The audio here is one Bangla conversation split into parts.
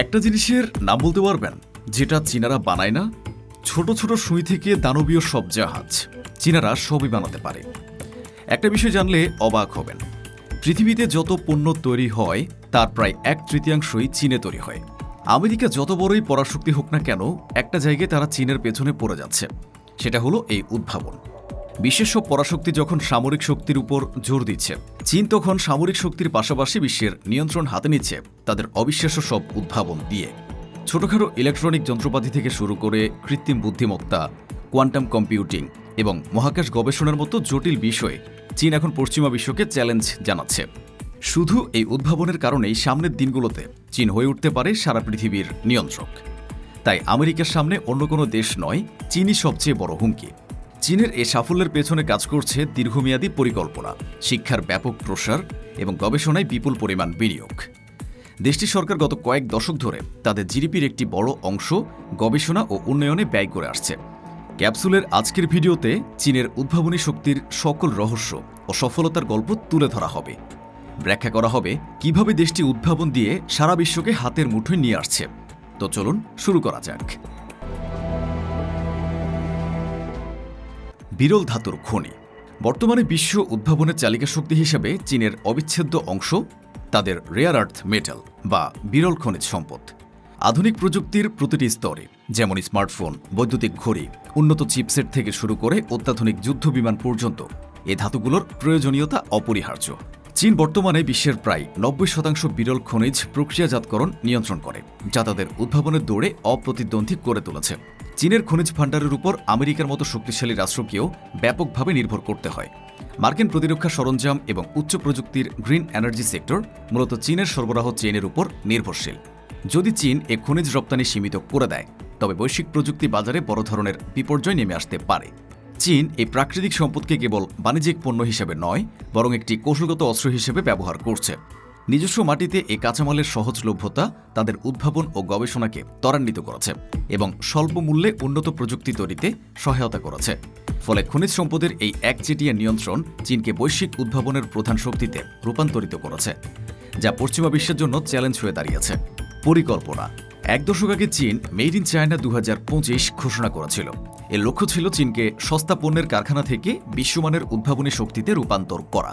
একটা জিনিসের নাম বলতে পারবেন যেটা চীনারা বানায় না? ছোট ছোট সুই থেকে দানবীয় সব জাহাজ চীনারা সবই বানাতে পারে। একটা বিষয় জানলে অবাক হবেন, পৃথিবীতে যত পণ্য তৈরি হয় তার প্রায় 1/3 চীনে তৈরি হয়। আমেরিকা যত বড়ই পরাশক্তি হোক না কেন, একটা জায়গায় তারা চীনের পেছনে পড়ে যাচ্ছে, সেটা হলো এই উদ্ভাবন। বিশ্বের সব পরাশক্তি যখন সামরিক শক্তির উপর জোর দিচ্ছে, চীন তখন সামরিক শক্তির পাশাপাশি বিশ্বের নিয়ন্ত্রণ হাতে নিচ্ছে তাদের অবিশ্বাস্য সব উদ্ভাবন দিয়ে। ছোটখাটো ইলেকট্রনিক যন্ত্রপাতি থেকে শুরু করে কৃত্রিম বুদ্ধিমত্তা, কোয়ান্টাম কম্পিউটিং এবং মহাকাশ গবেষণার মতো জটিল বিষয়ে চীন এখন পশ্চিমা বিশ্বকে চ্যালেঞ্জ জানাচ্ছে। শুধু এই উদ্ভাবনের কারণেই সামনের দিনগুলোতে চীন হয়ে উঠতে পারে সারা পৃথিবীর নিয়ন্ত্রক। তাই আমেরিকার সামনে অন্য কোনো দেশ নয়, চীনই সবচেয়ে বড় হুমকি। চীনের এ সাফল্যের পেছনে কাজ করছে দীর্ঘমেয়াদী পরিকল্পনা, শিক্ষার ব্যাপক প্রসার এবং গবেষণায় বিপুল পরিমাণ বিনিয়োগ। দেশটির সরকার গত কয়েক দশক ধরে তাদের জিডিপির একটি বড় অংশ গবেষণা ও উন্নয়নে ব্যয় করে আসছে। ক্যাপসুলের আজকের ভিডিওতে চীনের উদ্ভাবনী শক্তির সকল রহস্য ও সফলতার গল্প তুলে ধরা হবে। ব্যাখ্যা করা হবে কিভাবে দেশটি উদ্ভাবন দিয়ে সারা বিশ্বকে হাতের মুঠোয় নিয়ে আসছে। তো চলুন শুরু করা যাক। বিরল ধাতুর খনি। বর্তমানে বিশ্ব উদ্ভাবনের চালিকা শক্তি হিসেবে চীনের অবিচ্ছেদ্য অংশ তাদের রেয়ার আর্থ মেটাল বা বিরল খনিজ সম্পদ। আধুনিক প্রযুক্তির প্রতিটি স্তরে, যেমন স্মার্টফোন, বৈদ্যুতিক ঘড়ি, উন্নত চিপসেট থেকে শুরু করে অত্যাধুনিক যুদ্ধবিমান পর্যন্ত এ ধাতুগুলোর প্রয়োজনীয়তা অপরিহার্য। চীন বর্তমানে বিশ্বের প্রায় 90% বিরল খনিজ প্রক্রিয়াজাতকরণ নিয়ন্ত্রণ করে, যা তাদের উদ্ভাবনের দৌড়ে অপ্রতিদ্বন্দ্বী করে তুলেছে। চীনের খনিজ ভাণ্ডারের উপর আমেরিকার মতো শক্তিশালী রাষ্ট্রকেও ব্যাপকভাবে নির্ভর করতে হয়। মার্কিন প্রতিরক্ষা সরঞ্জাম এবং উচ্চ প্রযুক্তির গ্রিন এনার্জি সেক্টর মূলত চীনের সরবরাহ চেইনের উপর নির্ভরশীল। যদি চীন এ খনিজ রপ্তানি সীমিত করে দেয়, তবে বৈশ্বিক প্রযুক্তি বাজারে বড় ধরনের বিপর্যয় নেমে আসতে পারে। চীন এই প্রাকৃতিক সম্পদকে কেবল বাণিজ্যিক পণ্য হিসেবে নয়, বরং একটি কৌশলগত অস্ত্র হিসেবে ব্যবহার করছে। নিজস্ব মাটিতে এ কাঁচামালের সহজলভ্যতা তাদের উদ্ভাবন ও গবেষণাকে ত্বরান্বিত করেছে এবং স্বল্প মূল্যে উন্নত প্রযুক্তি তৈরিতে সহায়তা করেছে। ফলে খনিজ সম্পদের এই একচেটিয়া নিয়ন্ত্রণ চীনকে বৈশ্বিক উদ্ভাবনের প্রধান শক্তিতে রূপান্তরিত করেছে, যা পশ্চিমা বিশ্বের জন্য চ্যালেঞ্জ হয়ে দাঁড়িয়েছে। পরিকল্পনা। 1 দশক আগে চীন মেড ইন চায়না 2025 ঘোষণা করেছিল। এর লক্ষ্য ছিল চীনকে সস্তা পণ্যের কারখানা থেকে বিশ্বমানের উদ্ভাবনী শক্তিতে রূপান্তর করা।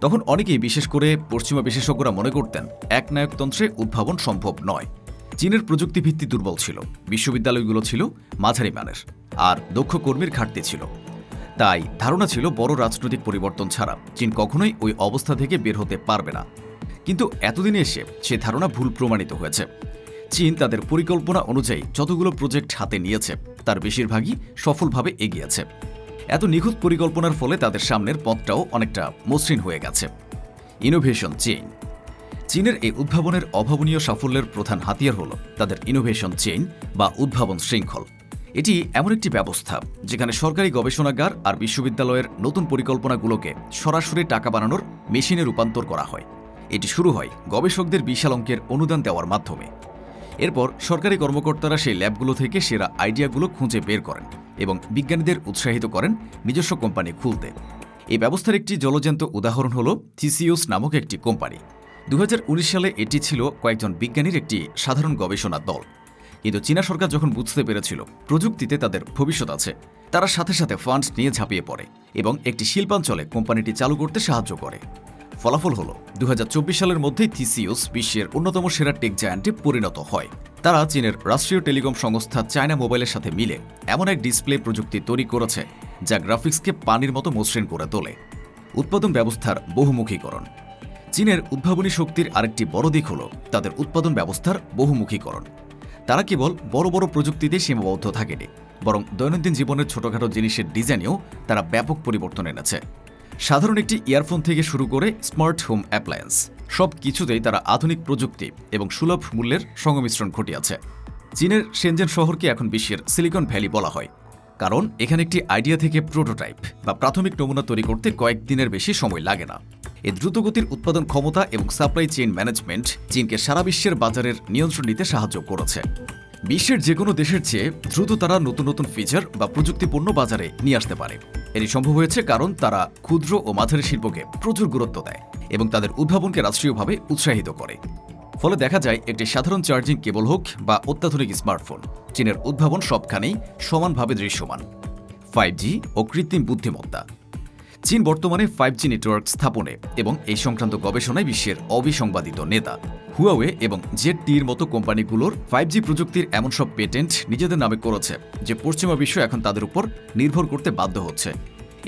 তখন অনেকেই, বিশেষ করে পশ্চিমা বিশেষজ্ঞরা, মনে করতেন একনায়কতন্ত্রে উদ্ভাবন সম্ভব নয়। চীনের প্রযুক্তি ভিত্তি দুর্বল ছিল, বিশ্ববিদ্যালয়গুলো ছিল মাঝারি মানের, আর দক্ষ কর্মীর ঘাটতি ছিল। তাই ধারণা ছিল বড় রাজনৈতিক পরিবর্তন ছাড়া চীন কখনোই ওই অবস্থা থেকে বের হতে পারবে না। কিন্তু এতদিনে এসে সে ধারণা ভুল প্রমাণিত হয়েছে। চীন তাদের পরিকল্পনা অনুযায়ী যতগুলো প্রজেক্ট হাতে নিয়েছে তার বেশিরভাগই সফলভাবে এগিয়েছে। এত নিখুঁত পরিকল্পনার ফলে তাদের সামনের পথটাও অনেকটা মসৃণ হয়ে গেছে। Innovation chain. চীনের এই উদ্ভাবনের অভাবনীয় সাফল্যের প্রধান হাতিয়ার হল তাদের ইনোভেশন চেইন বা উদ্ভাবন শৃঙ্খল। এটি এমন একটি ব্যবস্থা যেখানে সরকারি গবেষণাগার আর বিশ্ববিদ্যালয়ের নতুন পরিকল্পনাগুলোকে সরাসরি টাকা বানানোর মেশিনে রূপান্তর করা হয়। এটি শুরু হয় গবেষকদের বিশাল অঙ্কের অনুদান দেওয়ার মাধ্যমে। এরপর সরকারি কর্মকর্তারা সেই ল্যাবগুলো থেকে সেরা আইডিয়াগুলো খুঁজে বের করেন এবং বিজ্ঞানীদের উৎসাহিত করেন নিজস্ব কোম্পানি খুলতে। এই ব্যবস্থার একটি জলজ্যান্ত উদাহরণ হল থিসিওস নামক একটি কোম্পানি। 2019 সালে এটি ছিল কয়েকজন বিজ্ঞানীর একটি সাধারণ গবেষণা দল। কিন্তু চীনা সরকার যখন বুঝতে পেরেছিল প্রযুক্তিতে তাদের ভবিষ্যৎ আছে, তারা সাথে সাথে ফান্ড নিয়ে ঝাঁপিয়ে পড়ে এবং একটি শিল্পাঞ্চলে কোম্পানিটি চালু করতে সাহায্য করে। ফলাফল হল 2024 সালের মধ্যেই থিসিওস বিশ্বের অন্যতম সেরা টেক জায়ান্টে পরিণত হয়। তারা চীনের রাষ্ট্রীয় টেলিকম সংস্থা চায়না মোবাইলের সাথে মিলে এমন এক ডিসপ্লে প্রযুক্তি তৈরি করেছে যা গ্রাফিক্সকে পানির মতো মসৃণ করে তোলে। উৎপাদন ব্যবস্থার বহুমুখীকরণ। চীনের উদ্ভাবনী শক্তির আরেকটি বড় দিক হল তাদের উৎপাদন ব্যবস্থার বহুমুখীকরণ। তারা কেবল বড় বড় প্রযুক্তিতে সীমাবদ্ধ থাকেনি, বরং দৈনন্দিন জীবনের ছোটখাটো জিনিসের ডিজাইনেও তারা ব্যাপক পরিবর্তন এনেছে। সাধারণ একটি ইয়ারফোন থেকে শুরু করে স্মার্ট হোম অ্যাপ্লায়েন্স, সব কিছুতেই তারা আধুনিক প্রযুক্তি এবং সুলভ মূল্যের সংমিশ্রণ ঘটিয়েছে। চীনের শেনজেন শহরকে এখন বিশ্বের সিলিকন ভ্যালি বলা হয়, কারণ এখানে একটি আইডিয়া থেকে প্রোটোটাইপ বা প্রাথমিক নমুনা তৈরি করতে কয়েকদিনের বেশি সময় লাগে না। এই দ্রুতগতির উৎপাদন ক্ষমতা এবং সাপ্লাই চেইন ম্যানেজমেন্ট চীনকে সারা বিশ্বের বাজারের নিয়ন্ত্রণ নিতে সাহায্য করেছে। বিশ্বের যে কোনো দেশের চেয়ে দ্রুত তারা নতুন নতুন ফিচার বা প্রযুক্তিপূর্ণ বাজারে নিয়ে আসতে পারে। এটি সম্ভব হয়েছে কারণ তারা ক্ষুদ্র ও মাঝারি শিল্পকে প্রচুর গুরুত্ব দেয় এবং তাদের উদ্ভাবনকে রাষ্ট্রীয়ভাবে উৎসাহিত করে। ফলে দেখা যায় একটি সাধারণ চার্জিং কেবল হোক বা অত্যাধুনিক স্মার্টফোন, চীনের উদ্ভাবন সবখানেই সমানভাবে দৃশ্যমান। 5G ও কৃত্রিম বুদ্ধিমত্তা। চীন বর্তমানে 5G নেটওয়ার্ক স্থাপনে এবং এই সংক্রান্ত গবেষণায় বিশ্বের অবিসংবাদিত নেতা। হুয়াওয়ে এবং জেডটির মতো কোম্পানিগুলোর 5G প্রযুক্তির এমন সব পেটেন্ট নিজেদের নামে করেছে যে পশ্চিমা বিশ্ব এখন তাদের উপর নির্ভর করতে বাধ্য হচ্ছে।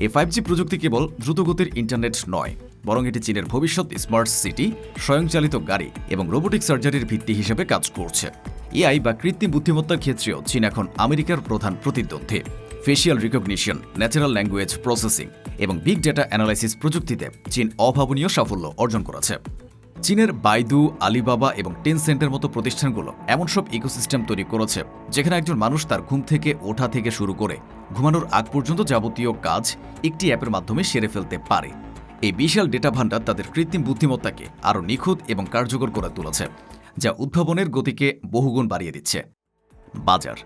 এই 5G প্রযুক্তি কেবল দ্রুতগতির ইন্টারনেট নয়, বরং এটি চীনের ভবিষ্যৎ স্মার্ট সিটি, স্বয়ংচালিত গাড়ি এবং রোবোটিক সার্জারির ভিত্তি হিসেবে কাজ করছে। এআই বা কৃত্রিম বুদ্ধিমত্তার ক্ষেত্রেও চীন এখন আমেরিকার প্রধান প্রতিদ্বন্দ্বী। Facial recognition, natural language processing এবং বিগ ডেটা অ্যানালাইসিস প্রযুক্তিতে চীন অভাবনীয় সাফল্য অর্জন করেছে। চীনের বাইদু, আলিবাবা এবং টেনসেন্টের মতো প্রতিষ্ঠানগুলো এমন সব ইকোসিস্টেম তৈরি করেছে যেখানে একজন মানুষ তার ঘুম থেকে ওঠা থেকে শুরু করে ঘুমানোর আগ পর্যন্ত যাবতীয় কাজ একটি অ্যাপের মাধ্যমে সেরে ফেলতে পারে। এই বিশাল ডেটা ভান্ডার তাদের কৃত্রিম বুদ্ধিমত্তাকে আরও নিখুঁত এবং কার্যকর করে তুলেছে, যা উদ্ভাবনের গতিকে বহুগুণ বাড়িয়ে দিচ্ছে। বাজার।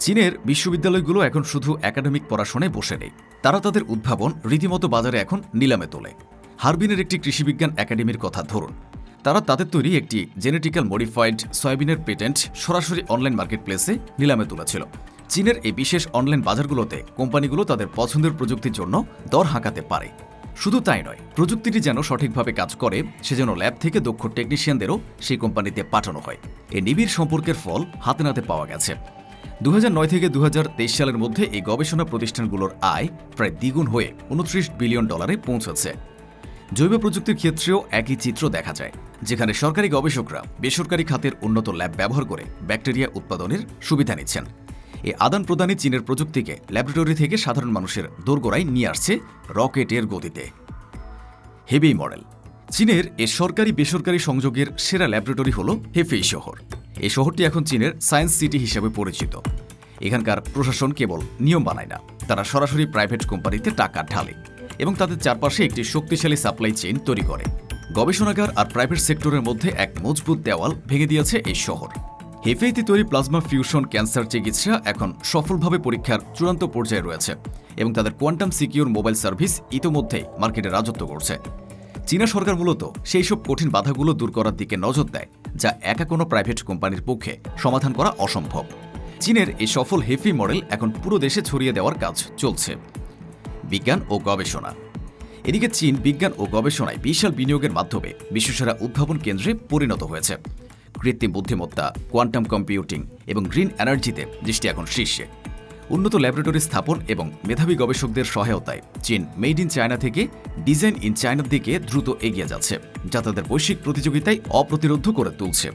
চীনের বিশ্ববিদ্যালয়গুলো এখন শুধু একাডেমিক পড়াশোনায় বসে নেই, তারা তাদের উদ্ভাবন রীতিমতো বাজারে এখন নিলামে তোলে। হারবিনের একটি কৃষিবিজ্ঞান একাডেমির কথা ধরুন, তারা তাদের তৈরি একটি জেনেটিক্যাল মডিফাইড সয়াবিনের পেটেন্ট সরাসরি অনলাইন মার্কেটপ্লেসে নিলামে তুলেছিল। চীনের এই বিশেষ অনলাইন বাজারগুলোতে কোম্পানিগুলো তাদের পছন্দের প্রযুক্তির জন্য দর হাঁকাতে পারে। শুধু তাই নয়, প্রযুক্তিটি যেন সঠিকভাবে কাজ করে সেজন্য ল্যাব থেকে দক্ষ টেকনিশিয়ানদেরও সেই কোম্পানিতে পাঠানো হয়। এই নিবিড় সম্পর্কের ফল হাতে নাতে পাওয়া গেছে। 2009 থেকে 2023 সালের মধ্যে এই গবেষণা প্রতিষ্ঠানগুলোর আয় প্রায় দ্বিগুণ হয়ে $29 বিলিয়ন পৌঁছেছে। জৈব প্রযুক্তির ক্ষেত্রেও একই চিত্র দেখা যায়, যেখানে সরকারি গবেষকরা বেসরকারি খাতের উন্নত ল্যাব ব্যবহার করে ব্যাকটেরিয়া উৎপাদনের সুবিধা নিচ্ছেন। এই আদান প্রদানে চীনের প্রযুক্তিকে ল্যাবরেটরি থেকে সাধারণ মানুষের দোরগোড়ায় নিয়ে আসছে রকেটের গতিতে। Hebei model. চীনের এ সরকারি বেসরকারি সংযোগের সেরা ল্যাবরেটরি হল হেফেই শহর। এই শহরটি এখন চীনের সায়েন্স সিটি হিসেবে পরিচিত। এখানকার প্রশাসন কেবল নিয়ম বানায় না, তারা সরাসরি প্রাইভেট কোম্পানিতে টাকা ঢালে এবং তাদের চারপাশে একটি শক্তিশালী সাপ্লাই চেইন তৈরি করে। গবেষণাগার আর প্রাইভেট সেক্টরের মধ্যে এক মজবুত দেওয়াল ভেঙে দিয়েছে এই শহর। হেফেইতে তৈরি প্লাজমা ফিউশন ক্যান্সার চিকিৎসা এখন সফলভাবে পরীক্ষার চূড়ান্ত পর্যায়ে রয়েছে এবং তাদের কোয়ান্টাম সিকিউর মোবাইল সার্ভিস ইতোমধ্যেই মার্কেটে রাজত্ব করছে। চীনা সরকার মূলত সেই সব কঠিন বাধাগুলো দূর করার দিকে নজর দেয়, যা একা কোনো প্রাইভেট কোম্পানির পক্ষে সমাধান করা অসম্ভব। চীনের এই সফল হেফি মডেল এখন পুরো দেশে ছড়িয়ে দেওয়ার কাজ চলছে। বিজ্ঞান ও গবেষণা। এদিকে চীন বিজ্ঞান ও গবেষণায় বিশাল বিনিয়োগের মাধ্যমে বিশ্বসেরা উদ্ভাবন কেন্দ্রে পরিণত হয়েছে। কৃত্রিম বুদ্ধিমত্তা, কোয়ান্টাম কম্পিউটিং এবং গ্রিন এনার্জিতে দেশটি এখন শীর্ষে। উন্নত ল্যাবরেটরি স্থাপন এবং মেধাবী গবেষকদের সহায়তায় চীন মেড ইন চায়না থেকে ডিজাইন ইন চায়নার দিকে দ্রুত এগিয়ে যাচ্ছে, যা তাদের বৈশ্বিক প্রতিযোগিতায় অপ্রতিরোধ্য করে তুলছে।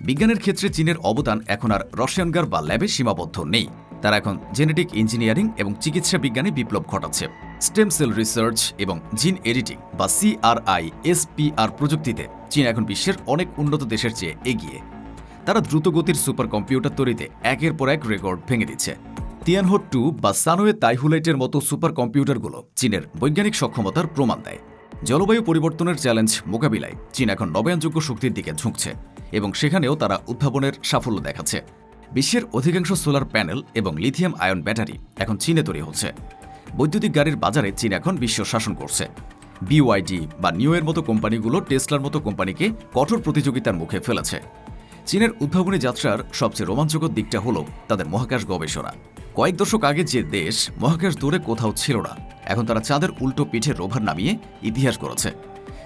বিজ্ঞানের ক্ষেত্রে চীনের অবদান এখন আর রসায়নগার বা ল্যাবে সীমাবদ্ধ নেই, তারা এখন জেনেটিক ইঞ্জিনিয়ারিং এবং চিকিৎসা বিজ্ঞানে বিপ্লব ঘটাচ্ছে। স্টেম সেল রিসার্চ এবং জিন এডিটিং বা CRISPR প্রযুক্তিতে চীন এখন বিশ্বের অনেক উন্নত দেশের চেয়ে এগিয়ে। তারা দ্রুতগতির সুপার কম্পিউটার তৈরিতে একের পর এক রেকর্ড ভেঙে দিচ্ছে। তিয়ানহো 2 বা সানোয়ে তাইহুলাইটের মতো সুপার কম্পিউটারগুলো চীনের বৈজ্ঞানিক সক্ষমতার প্রমাণ দেয়। জলবায়ু পরিবর্তনের চ্যালেঞ্জ মোকাবিলায় চীন এখন নবায়নযোগ্য শক্তির দিকে ঝুঁকছে এবং সেখানেও তারা উদ্ভাবনের সাফল্য দেখাচ্ছে। বিশ্বের অধিকাংশ সোলার প্যানেল এবং লিথিয়াম আয়ন ব্যাটারি এখন চীনে তৈরি হচ্ছে। বৈদ্যুতিক গাড়ির বাজারে চীন এখন বিশ্ব শাসন করছে। BYD বা নিউয়ের মতো কোম্পানিগুলো টেসলার মতো কোম্পানিকে কঠোর প্রতিযোগিতার মুখে ফেলেছে। চীনের উদ্ভাবনী যাত্রার সবচেয়ে রোমাঞ্চকর দিকটা হল তাদের মহাকাশ গবেষণা। কয়েক দশক আগে যে দেশ মহাকাশ দূরে কোথাও ছিল না, এখন তারা চাঁদের উল্টো পিঠে রোভার নামিয়ে ইতিহাস করেছে।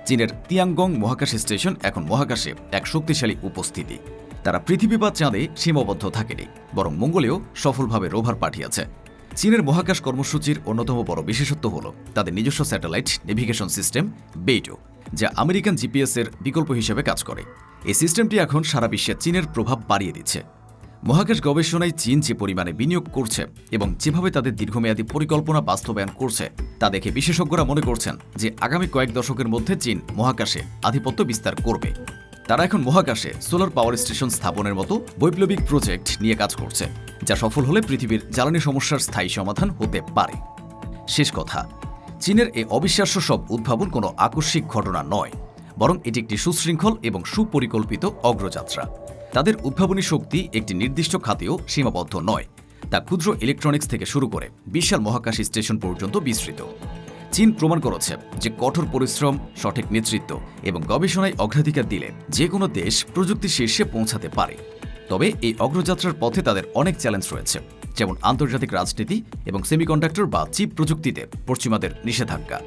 চীনের তিয়াঙ্গং মহাকাশ স্টেশন এখন মহাকাশে এক শক্তিশালী উপস্থিতি। তারা পৃথিবী বা চাঁদে সীমাবদ্ধ থাকেনি, বরং মঙ্গলেও সফলভাবে রোভার পাঠিয়েছে। চীনের মহাকাশ কর্মসূচির অন্যতম বড় বিশেষত্ব হল তাদের নিজস্ব স্যাটেলাইট নেভিগেশন সিস্টেম বেইটো, যা আমেরিকান GPS এর বিকল্প হিসেবে কাজ করে। এই সিস্টেমটি এখন সারা বিশ্বে চীনের প্রভাব বাড়িয়ে দিচ্ছে। মহাকাশ গবেষণায় চীন যে পরিমাণে বিনিয়োগ করছে এবং যেভাবে তাদের দীর্ঘমেয়াদী পরিকল্পনা বাস্তবায়ন করছে তা দেখে বিশেষজ্ঞরা মনে করছেন যে আগামী কয়েক দশকের মধ্যে চীন মহাকাশে আধিপত্য বিস্তার করবে। তারা এখন মহাকাশে সোলার পাওয়ার স্টেশন স্থাপনের মতো বৈপ্লবিক প্রজেক্ট নিয়ে কাজ করছে, যা সফল হলে পৃথিবীর জ্বালানি সমস্যার স্থায়ী সমাধান হতে পারে। শেষ কথা, চীনের এই অবিশ্বাস্য সব উদ্ভাবন কোনো আকস্মিক ঘটনা নয়, বরং এটি একটি সুশৃঙ্খল এবং সুপরিকল্পিত অগ্রযাত্রা। তাদের উদ্ভাবনী শক্তি একটি নির্দিষ্ট খাতেও সীমাবদ্ধ নয়, তা ক্ষুদ্র ইলেকট্রনিক্স থেকে শুরু করে বিশাল মহাকাশ স্টেশন পর্যন্ত বিস্তৃত। চীন প্রমাণ করেছে যে কঠোর পরিশ্রম, সঠিক নেতৃত্ব এবং গবেষণায় অগ্রাধিকার দিলে যে কোনো দেশ প্রযুক্তির শীর্ষে পৌঁছাতে পারে। তবে এই অগ্রযাত্রার পথে তাদের অনেক চ্যালেঞ্জ রয়েছে, যেমন আন্তর্জাতিক রাজনীতি এবং সেমিকন্ডাক্টর বা চিপ প্রযুক্তিতে পশ্চিমাদের নিষেধাজ্ঞা।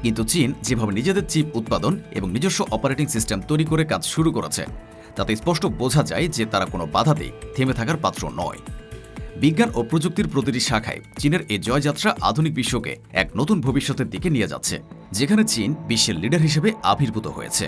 কিন্তু চীন যেভাবে নিজেদের চিপ উৎপাদন এবং নিজস্ব অপারেটিং সিস্টেম তৈরি করে কাজ শুরু করেছে, তাতে স্পষ্ট বোঝা যায় যে তারা কোনো বাধাতেই থেমে থাকার পাত্র নয়। বিজ্ঞান ও প্রযুক্তির প্রতিটি শাখায় চীনের এই জয়যাত্রা আধুনিক বিশ্বকে এক নতুন ভবিষ্যতের দিকে নিয়ে যাচ্ছে, যেখানে চীন বিশ্বের লিডার হিসেবে আবির্ভূত হয়েছে।